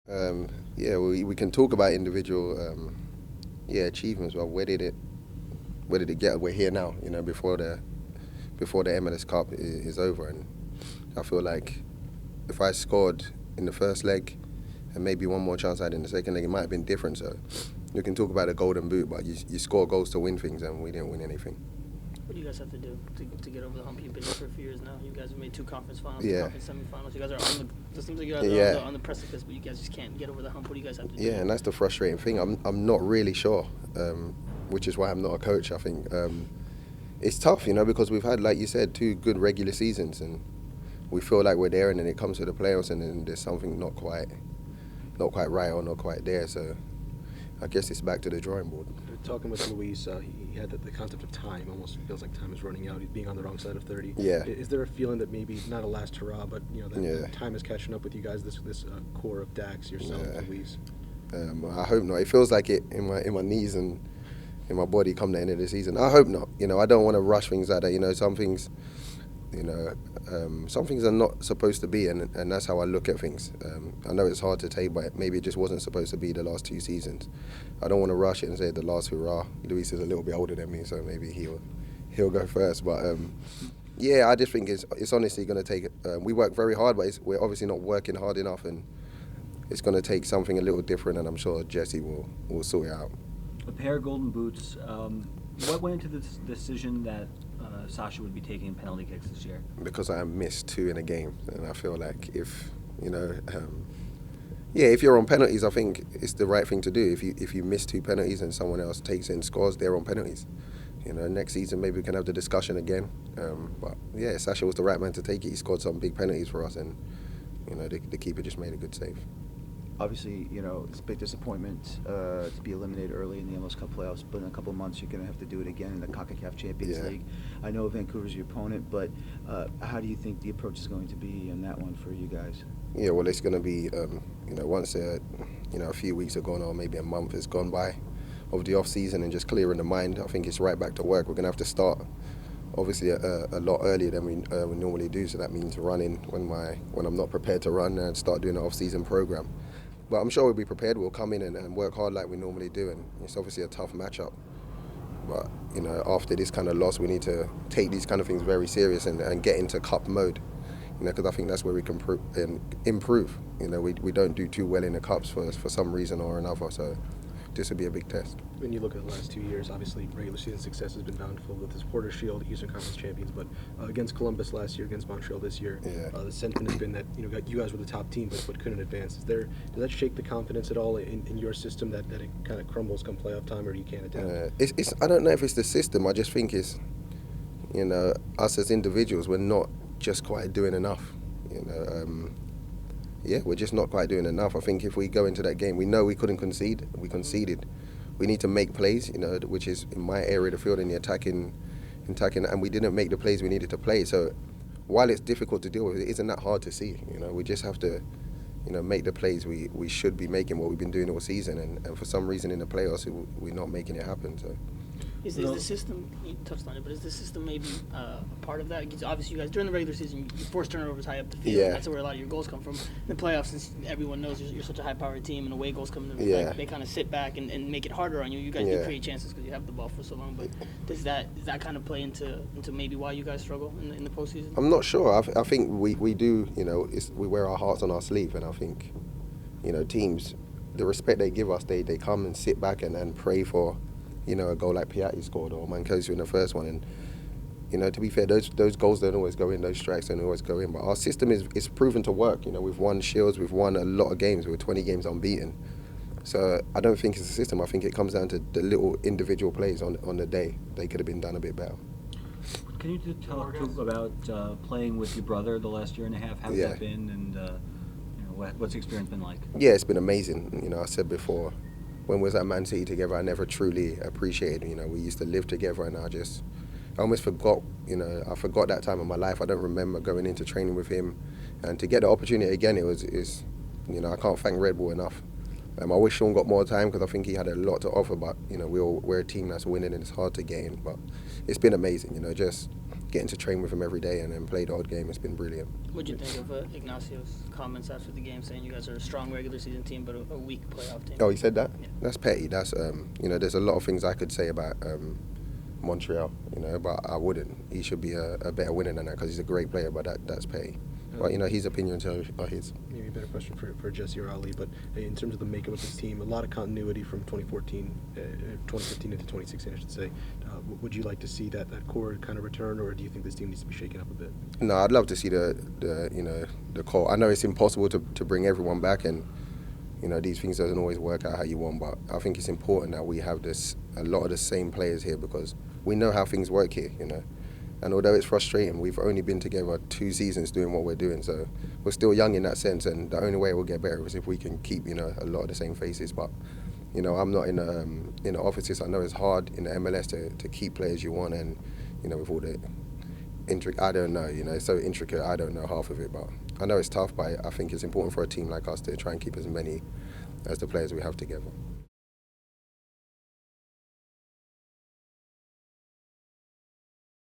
Yeah, we can talk about individual achievements, but where did it get? We're here now, before the MLS Cup is over, and I feel like if I scored in the first leg and maybe one more chance I had in the second leg, it might have been different. So you can talk about a golden boot, but you score goals to win things, and we didn't win anything. What do you guys have to do to get over the hump? You've been here for a few years now. You guys have made two conference finals, two Yeah. conference semifinals. You guys are on the. It seems like you guys are Yeah. on the precipice, but you guys just can't get over the hump. What do you guys have to do? Yeah, and that's the frustrating thing. I'm not really sure, which is why I'm not a coach. I think it's tough, because we've had, like you said, two good regular seasons, and we feel like we're there, and then it comes to the playoffs, and then there's something not quite right or not quite there. So I guess it's back to the drawing board. Talking with Luis, he had the concept of time. Almost feels like time is running out. He's being on the wrong side of 30. Yeah. Is there a feeling that maybe not a last hurrah, but that Yeah. time is catching up with you guys? This core of Dax, yourself, Yeah. Luis. I hope not. It feels like it in my knees and in my body come the end of the season. I hope not. I don't want to rush things like that. Some things, some things are not supposed to be, and that's how I look at things. I know it's hard to take, but maybe it just wasn't supposed to be the last two seasons. I don't want to rush it and say the last hurrah. Luis is a little bit older than me, so maybe he'll go first. But yeah, I just think it's honestly going to take. We work very hard, but we're obviously not working hard enough, and it's going to take something a little different. And I'm sure Jesse will sort it out. A pair of golden boots. What went into this decision that Sasha would be taking penalty kicks this year? Because I missed two in a game, and I feel like if if you're on penalties, I think it's the right thing to do. If you miss two penalties and someone else takes in scores, they're on penalties. Next season maybe we can have the discussion again. But yeah, Sasha was the right man to take it. He scored some big penalties for us, and the keeper just made a good save. Obviously, it's a big disappointment to be eliminated early in the MLS Cup playoffs, but in a couple of months you're going to have to do it again in the CONCACAF Champions League. I know Vancouver's your opponent, but how do you think the approach is going to be in that one for you guys? Yeah, well, it's going to be, once a few weeks are gone or maybe a month has gone by of the off-season and just clearing the mind, I think it's right back to work. We're going to have to start, obviously, a lot earlier than we normally do, so that means running when I'm not prepared to run and start doing an off-season program. But I'm sure we'll be prepared. We'll come in and work hard like we normally do, and it's obviously a tough matchup. But after this kind of loss, we need to take these kind of things very serious and get into cup mode. Because I think that's where we can improve. We don't do too well in the cups for some reason or another. So this would be a big test. When you look at the last 2 years, obviously regular season success has been bountiful with the Supporters Shield, Eastern Conference champions, but against Columbus last year, against Montreal this year, the sentiment has been that you guys were the top team but couldn't advance. Does that shake the confidence at all in your system that it kind of crumbles come playoff time, or you can't adapt? I don't know if it's the system. I just think it's us as individuals, we're not just quite doing enough. We're just not quite doing enough. I think if we go into that game, we know we couldn't concede. We conceded. We need to make plays, which is in my area of the field in the attacking, and we didn't make the plays we needed to play. So while it's difficult to deal with, it isn't that hard to see. We just have to, make the plays we should be making, what we've been doing all season, and for some reason in the playoffs, we're not making it happen. So. Is the system, you touched on it, but is the system maybe a part of that? Because obviously you guys, during the regular season, you force turnovers high up the field. Yeah. That's where a lot of your goals come from. In the playoffs, since everyone knows you're such a high-powered team and away goals come into effect, they kind of sit back and make it harder on you. You guys do create chances because you have the ball for so long, but does that kind of play into maybe why you guys struggle in the postseason? I'm not sure. I think we do, we wear our hearts on our sleeve, and I think, teams, the respect they give us, they come and sit back and pray for, a goal like Piatti scored or Mancosu in the first one. And, to be fair, those goals don't always go in, those strikes don't always go in. But our system is proven to work. We've won Shields, we've won a lot of games. We were 20 games unbeaten. So I don't think it's a system. I think it comes down to the little individual plays on the day. They could have been done a bit better. Can you talk about playing with your brother the last year and a half? How's that been, and what's the experience been like? Yeah, it's been amazing. I said before, when we was at Man City together, I never truly appreciated. We used to live together, and I almost forgot. I forgot that time of my life. I don't remember going into training with him, and to get the opportunity again, I can't thank Red Bull enough. I wish Sean got more time because I think he had a lot to offer. But we're a team that's winning, and it's hard to get in. But it's been amazing. Just getting to train with him every day and then play the odd game has been brilliant. What do you think of Ignacio's comments after the game saying you guys are a strong regular season team but a weak playoff team? Oh, he said that? Yeah. That's petty. That's there's a lot of things I could say about Montreal, but I wouldn't. He should be a better winner than that because he's a great player, but that's petty. But his opinions are his. Maybe a better question for Jesse or Ali, but in terms of the makeup of this team, a lot of continuity from 2015 into 2016, I should say. Would you like to see that core kind of return, or do you think this team needs to be shaken up a bit? No, I'd love to see the core. I know it's impossible to bring everyone back, and these things doesn't always work out how you want. But I think it's important that we have a lot of the same players here because we know how things work here. And although it's frustrating, we've only been together 2 seasons doing what we're doing, so we're still young in that sense. And the only way we'll get better is if we can keep a lot of the same faces. But I'm not in the offices. I know it's hard in the MLS to keep players you want, and with all the I don't know. It's so intricate. I don't know half of it, but I know it's tough. But I think it's important for a team like us to try and keep as many as the players we have together.